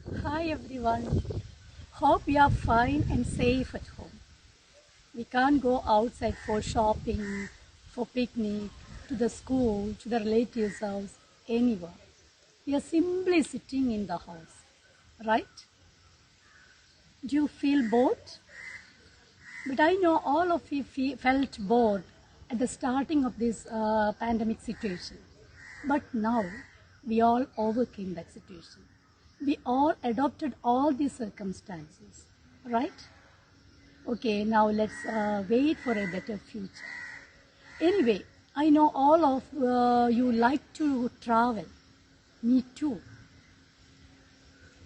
Hi everyone. Hope you are fine and safe at home. We can't go outside for shopping, for picnic, to the school, to the relatives' house, anywhere. We are simply sitting in the house, right? Do you feel bored? But I know all of you felt bored at the starting of this pandemic situation. But now we all overcame that situation. We all adopted all these circumstances, right? Okay, now let's wait for a better future. Anyway, I know all of you like to travel. Me too.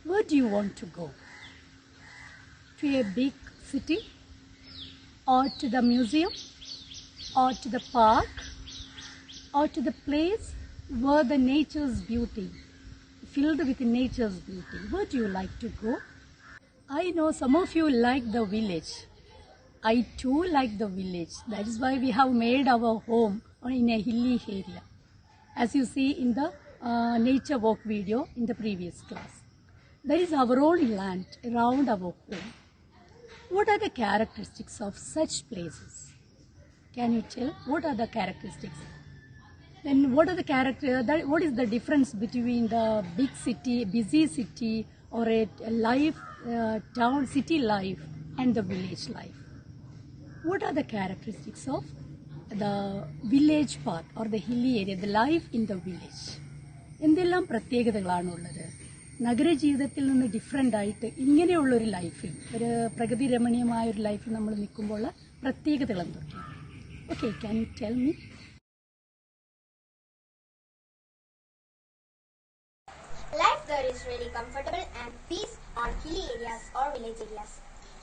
Where do you want to go? To a big city? Or to the museum? Or to the park? Or to the place where the nature's beauty, filled with nature's beauty? Where do you like to go? I know some of you like the village. I too like the village. That is why we have made our home in a hilly area, as you see in the nature walk video in the previous class. There is our own land around our home. What are the characteristics of such places? Can you tell? What are the characteristics? Then what is the difference between the big city, busy city, or a life, town, city life and the village life? What are the characteristics of the village part or the hilly area, the life in the village? എന്തെല്ലാം പ്രത്യേകതകളാണുള്ളത്? നഗരജീവിതത്തിൽ നിന്ന് different ആയിട്ട് ഇങ്ങനെയുള്ളൊരു ലൈഫിൽ, ഒരു പ്രകൃതി രമണീയമായ ഒരു ലൈഫിൽ നമ്മൾ നിൽക്കുമ്പോൾ പ്രത്യേകതകൾ എന്തൊക്കെയാണ്? Okay, can you tell me? Life there is really comfortable and peace on hilly areas or village areas.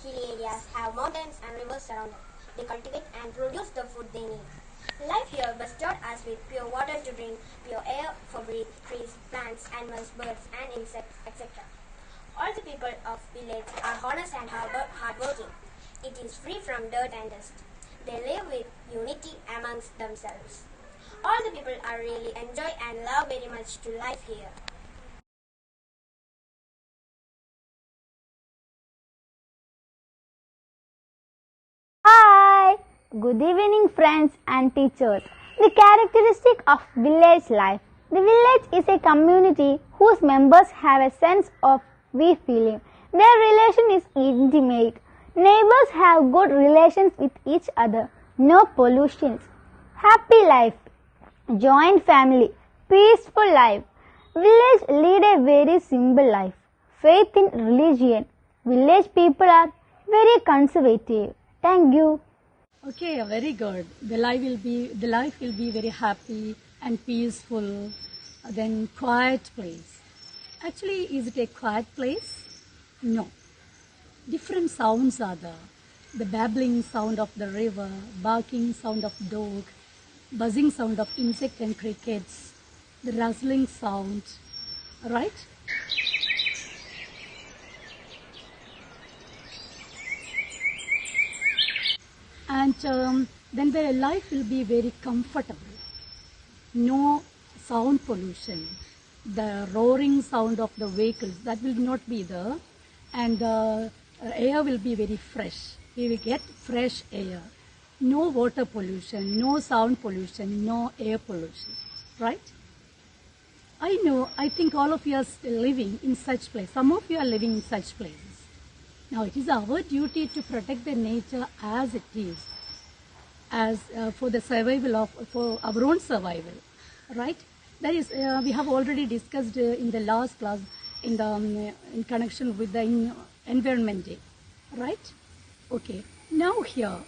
Hilly areas have mountains and rivers around them. They cultivate and produce the food they need. Life here bestowed us with pure water to drink, pure air for breathe, trees, plants, animals, birds and insects, etc. All the people of village are honest and hardworking. It is free from dirt and dust. They live with unity amongst themselves. All the people are really enjoy and love very much to life here. Hi! Good evening friends and teachers. The characteristic of village life. The village is a community whose members have a sense of we feeling. Their relation is intimate. Neighbors have good relations with each other. No pollutions. Happy life. Joint family. Peaceful life. Village lead a very simple life. Faith in religion. Village people are very conservative. Thank you. Okay, very good. The life will be very happy and peaceful. Then quiet place. Actually, is it a quiet place? No. Different sounds are there. The babbling sound of the river, barking sound of dog, buzzing sound of insect and crickets, the rustling sound, right? And then the life will be very comfortable. No sound pollution. The roaring sound of the vehicles, that will not be there. And the air will be very fresh. We will get fresh air. No water pollution, no sound pollution, no air pollution. Right? I think all of you are living in such places. Some of you are living in such places. Now it is our duty to protect the nature as it is, as for the survival for our own survival, right? That is, we have already discussed in the last class in connection with the Environment Day, right? Okay. Now here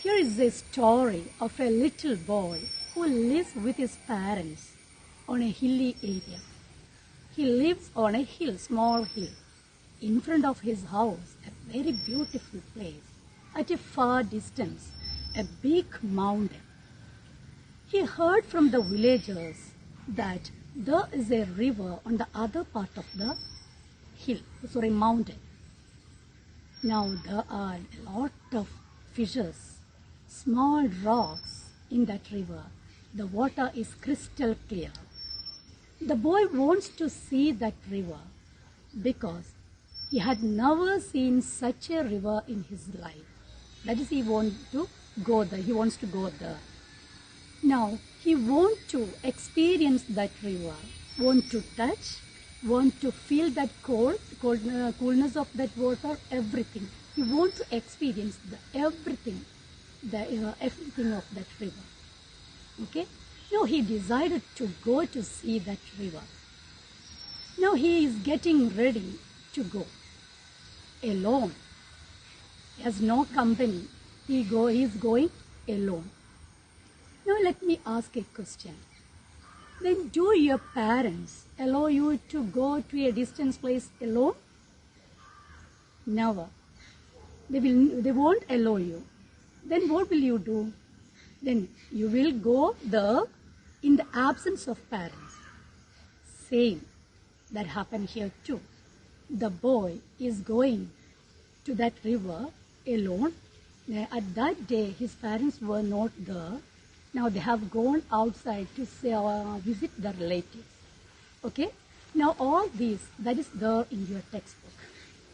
is a story of a little boy who lives with his parents on a hilly area. He lives on a hill, small hill. In front of his house, a very beautiful place. At a far distance, a big mountain. He heard from the villagers that there is a river on the other part of the mountain. Now there are a lot of fishes, small rocks in that river. The water is crystal clear. The boy wants to see that river, because he had never seen such a river in his life. That is, he wants to go there. He wants to go there. Now, he wants to experience that river, want to touch, want to feel that coolness of that water, everything. He wants to experience everything of that river. Okay? Now, he decided to go to see that river. Now, he is getting ready to go alone. He has no company. He is going alone. Now let me ask a question. Then do your parents allow you to go to a distant place alone? Never. They won't allow you. Then what will you do? Then you will go there in the absence of parents. Same. That happened here too. The boy is going to that river alone. At that day, his parents were not there. Now they have gone outside to visit their relatives. Okay? Now all these, that is there in your textbook.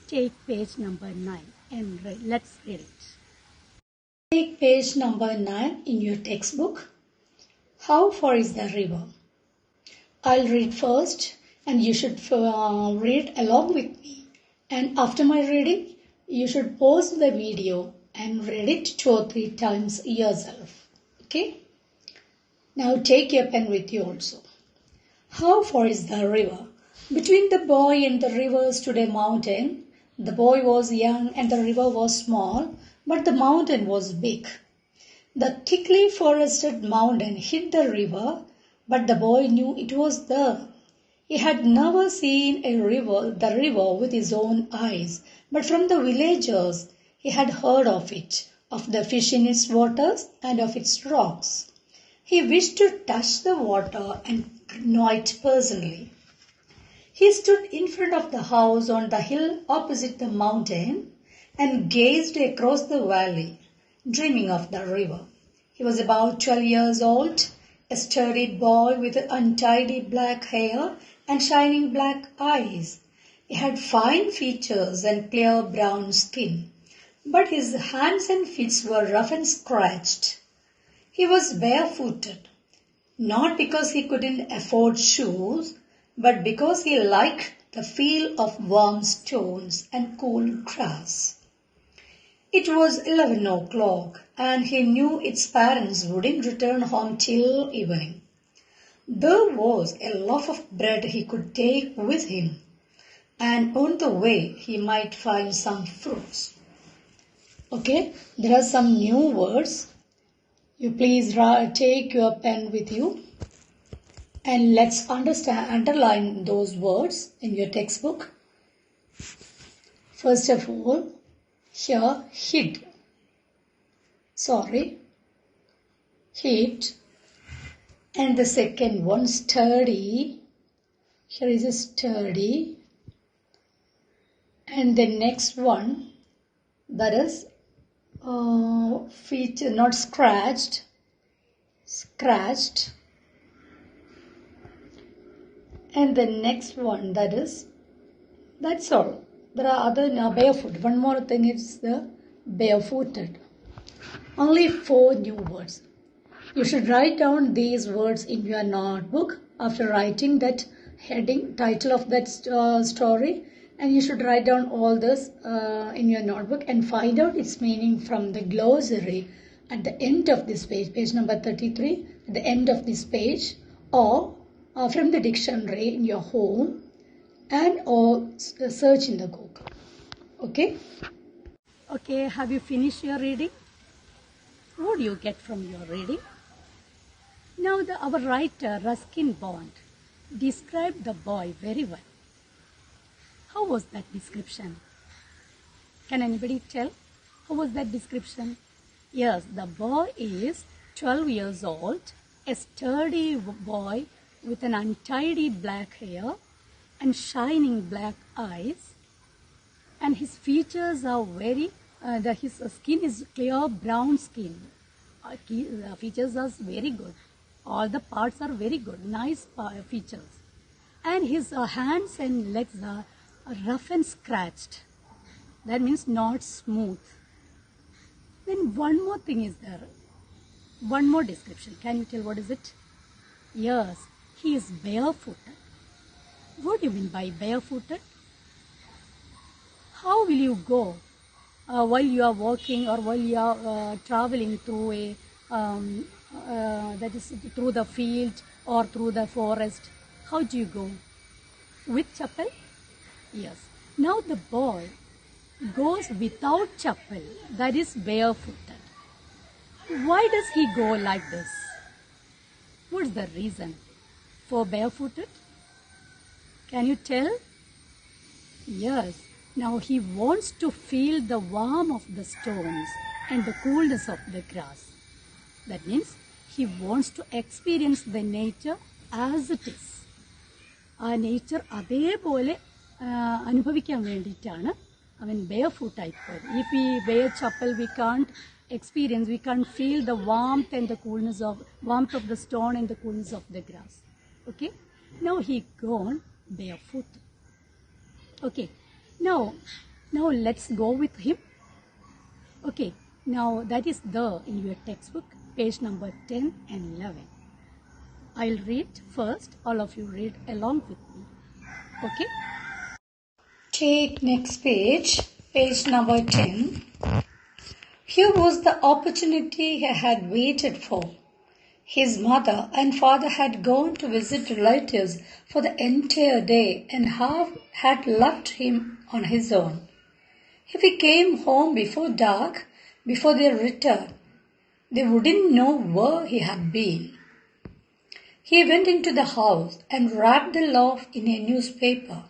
Take page number 9 and let's read it. Take page number 9 in your textbook. How far is the river? I'll read first and you should read along with me. And after my reading, you should pause the video and read it 2 or 3 times yourself. Okay? Now take your pen with you also. How far is the river? Between the boy and the river stood a mountain. The boy was young and the river was small, but the mountain was big. The thickly forested mountain hid the river, but the boy knew it was there. He had never seen the river with his own eyes, but from the villagers he had heard of it, of the fish in its waters and of its rocks. He wished to touch the water and know it personally. He stood in front of the house on the hill opposite the mountain and gazed across the valley, dreaming of the river. He was about 12 years old, a sturdy boy with untidy black hair and shining black eyes. He had fine features and clear brown skin, but his hands and feet were rough and scratched. He was barefooted, not because he couldn't afford shoes, but because he liked the feel of warm stones and cool grass. It was 11 o'clock and he knew its parents wouldn't return home till evening. There was a loaf of bread he could take with him, and on the way he might find some fruits. Okay, there are some new words. You please take your pen with you and let's underline those words in your textbook. First of all, here hid. Hid. And the second one, sturdy. Here is a sturdy. And the next one, that is feet not scratched. And the next one, that's all. There are other barefoot. One more thing is the barefooted. Only 4 new words. You should write down these words in your notebook after writing that heading, title of that story. And you should write down all this in your notebook and find out its meaning from the glossary at the end of this page, page number 33, at the end of this page, or from the dictionary in your home, and or search in the Google. Okay? Okay, have you finished your reading? What do you get from your reading? Now our writer Ruskin Bond described the boy very well. How was that description? Can anybody tell? How was that description? Yes, the boy is 12 years old, a sturdy boy with an untidy black hair and shining black eyes, and his features are his skin is clear brown skin. The features are very good. All the parts are very good, nice features. And his hands and legs are rough and scratched. That means not smooth. Then one more thing is there. One more description. Can you tell what is it? Yes, he is barefooted. What do you mean by barefooted? How will you go while you are walking or while you are traveling through that is through the field or through the forest? How do you go? With chappal? Yes. Now the boy goes without chappal, that is barefooted. Why does he go like this? What's the reason for barefooted? Can you tell? Yes. Now he wants to feel the warmth of the stones and the coolness of the grass. That means he wants to experience the nature as it is. ആ nature അതേപോലെ അനുഭവിക്കാൻ വേണ്ടിയിട്ടാണ് അവൻ barefoot ആയിപ്പോയത്. If we wear chappal, we can't experience, we can't feel the warmth and the coolness of the stone and the coolness of the grass. Okay. Now he gone barefoot. Okay. Now let's go with him. Okay. Now that is there in your textbook, page number 10 and 11. I'll read first. All of you read along with me. Okay. Take next page, page number 10. Here was the opportunity he had waited for. His mother and father had gone to visit relatives for the entire day and had left him on his own. If he came home before dark, before their return, they wouldn't know where he had been. He went into the house and wrapped the loaf in a newspaper.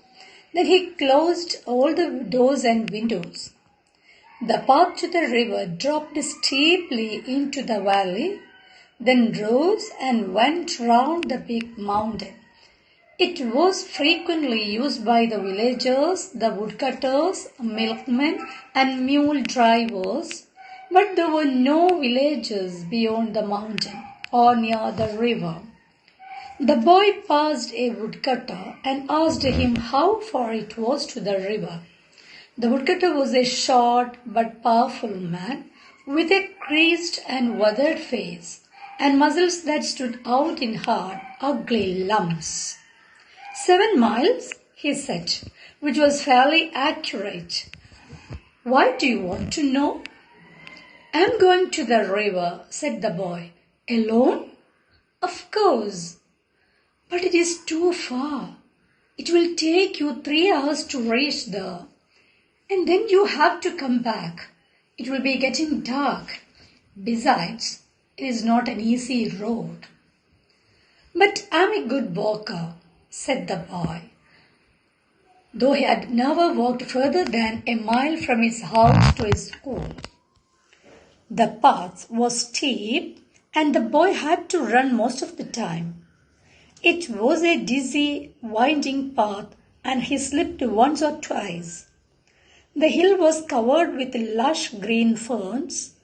Then he closed all the doors and windows. The path to the river dropped steeply into the valley, then rose and went round the big mountain. It was frequently used by the villagers, the woodcutters, milkmen, and mule drivers, but there were no villages beyond the mountain or near the river. The boy passed a woodcutter and asked him how far it was to the river. The woodcutter was a short but powerful man with a creased and weathered face and muscles that stood out in hard, ugly lumps. 7 miles, he said, which was fairly accurate. Why do you want to know? I'm going to the river, said the boy. Alone? Of course. But it is too far. It will take you 3 hours to reach there. And then you have to come back. It will be getting dark. Besides, it is not an easy road. But I'm a good walker, said the boy, though he had never walked further than a mile from his house to his school. The path was steep and the boy had to run most of the time. It was a dizzy, winding path and he slipped once or twice. The hill was covered with lush green ferns.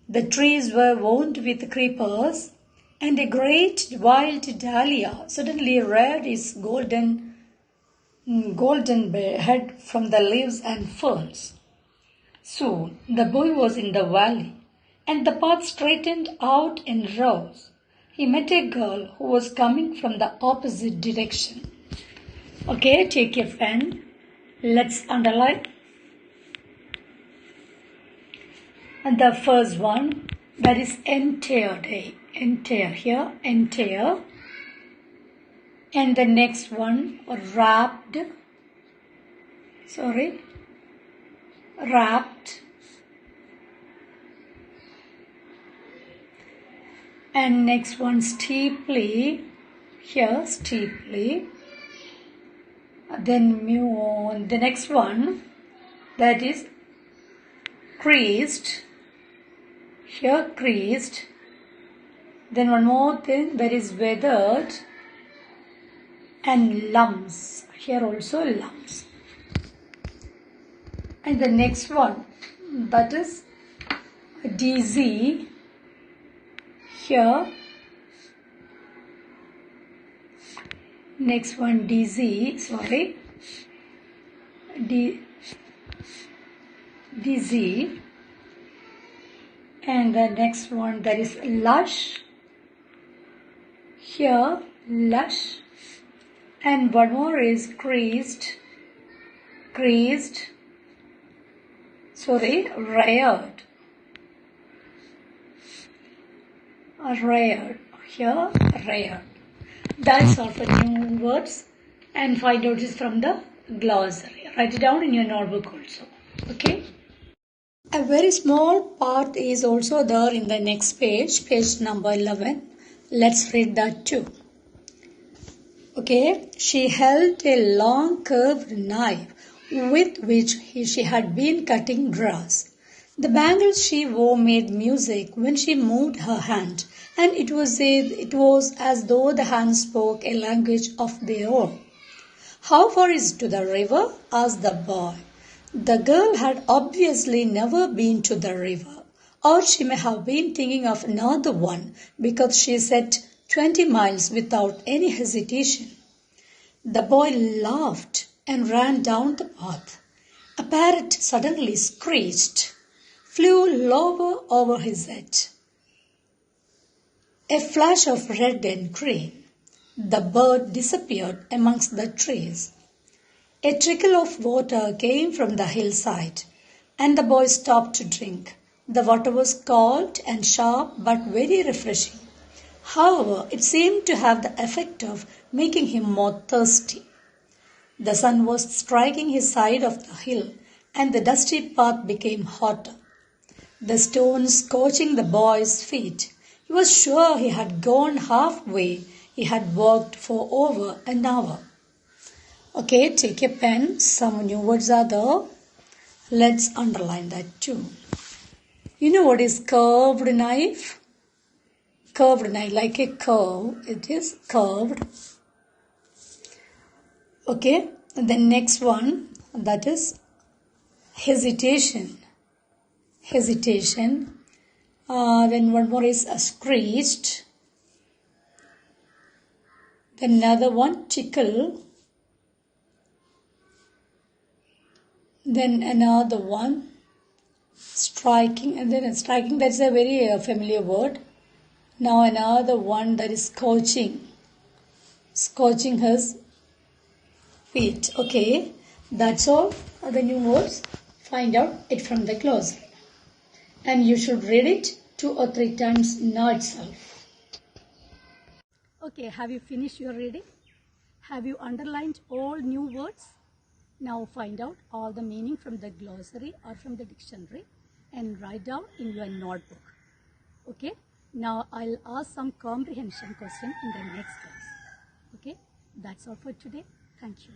The trees were wound with creepers, and a great wild dahlia suddenly reared its golden head from the leaves and ferns. Soon the boy was in the valley, and the path straightened out and rose. He met a girl who was coming from the opposite direction. Okay, take a pen. Let's underline. And the first one, that is entire day. Entire here, entire. And the next one, wrapped. And next one, steeply. Here, steeply. Then move on. The next one, that is creased. Here, creased. Then one more thing, that is weathered. And lumps. Here also lumps. And the next one, that is dizzy. Here. Next one, dizzy. dizzy. And the next one, that is lush. Here, lush. And one more is creased. Reared. Reared. Here, reared. That's all for new words. And find out this from the glossary. Write it down in your notebook also. Okay? A very small part is also there in the next page, page number 11. Let's read that too. Okay, she held a long curved knife with which she had been cutting grass. The bangles she wore made music when she moved her hand, and it was as though the hand spoke a language of their own. How far is it to the river? Asked the boy. The girl had obviously never been to the river, or she may have been thinking of another one because she said 20 miles without any hesitation. The boy laughed and ran down the path. A parrot suddenly screeched, flew lower over his head. A flash of red and green. The bird disappeared amongst the trees. A trickle of water came from the hillside, and the boy stopped to drink. The water was cold and sharp but very refreshing. However, it seemed to have the effect of making him more thirsty. The sun was striking his side of the hill, and the dusty path became hotter. The stones scorching the boy's feet. He was sure he had gone halfway. He had walked for over an hour. Okay, take a pen. Some new words are there. Let's underline that too. You know what is curved knife? Curved knife, like a curve. It is curved. Okay, and the next one, that is hesitation. Hesitation. Then one more is screeched. Then another one, tickle. Then another one, striking. And then striking, that's a very familiar word. Now another one, that is scorching. Scorching his feet. Okay, that's all the new words. Find out it from the glossary. And you should read it 2 or 3 times now itself. Okay, have you finished your reading? Have you underlined all new words? Now find out all the meaning from the glossary or from the dictionary and write down in your notebook. Okay, now I'll ask some comprehension question in the next class. Okay, that's all for today. Thank you.